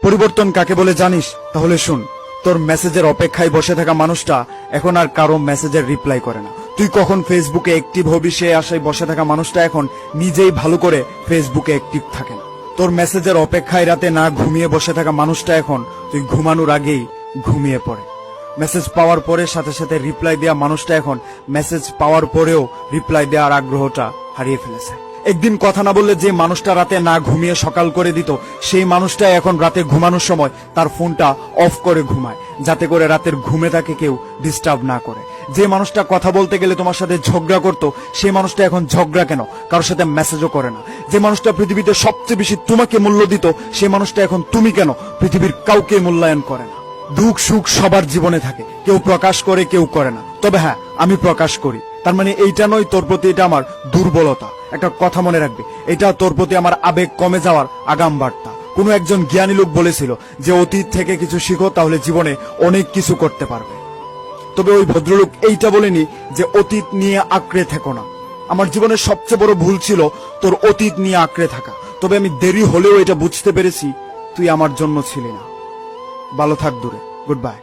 পরিবর্তন কাকে বলে জানিস? তাহলে শুন, তোর মেসেজের অপেক্ষায় বসে থাকা মানুষটা এখন আর কারো মেসেজের রিপ্লাই করে না। তুই কখন ফেসবুকে অ্যাক্টিভ হবি সে আশায় বসে থাকা মানুষটা এখন নিজেই ভালো করে ফেসবুকে অ্যাক্টিভ থাকে না। তোর মেসেজের অপেক্ষায় রাতে না ঘুমিয়ে বসে থাকা মানুষটা এখন তুই ঘুমানোর আগেই ঘুমিয়ে পড়ে। মেসেজ পাওয়ার পরে সাথে সাথে রিপ্লাই দেওয়া মানুষটা এখন মেসেজ পাওয়ার পরেও রিপ্লাই দেওয়ার আগ্রহটা হারিয়ে ফেলেছে। একদিন কথা না বললে যে মানুষটা রাতে না ঘুমিয়ে সকাল করে দিত, সেই মানুষটা এখন রাতে ঘুমানোর সময় তার ফোনটা অফ করে ঘুমায়, যাতে করে রাতের ঘুমে তাকে কেউ ডিস্টার্ব না করে। যে মানুষটা কথা বলতে গেলে তোমার সাথে ঝগড়া করত, সেই মানুষটা এখন ঝগড়া কেন, কারোর সাথে মেসেজও করে না। যে মানুষটা পৃথিবীতে সবচেয়ে বেশি তোমাকে মূল্য দিত, সেই মানুষটা এখন তুমি কেন পৃথিবীর কাউকে মূল্যায়ন করে না। দুঃখ সুখ সবার জীবনে থাকে, কেউ প্রকাশ করে কেউ করে না। তবে হ্যাঁ, আমি প্রকাশ করি। তার মানে এইটা নয় তোর প্রতি এটা আমার দুর্বলতা। একটা কথা মনে রাখবে, এটা তোর প্রতি আমার আবেগ কমে যাওয়ার আগাম বার্তা। কোনো একজন জ্ঞানী লোক বলেছিল যে অতীত থেকে কিছু শিখো, তাহলে জীবনে অনেক কিছু করতে পারবে। তবে ওই ভদ্রলোক এইটা বলেনি যে অতীত নিয়ে আঁকড়ে থেকো না। আমার জীবনের সবচেয়ে বড় ভুল ছিল তোর অতীত নিয়ে আঁকড়ে থাকা। তবে আমি দেরি হলেও এটা বুঝতে পেরেছি তুই আমার জন্য ছিলি না। ভালো থাক দূরে। Good bye.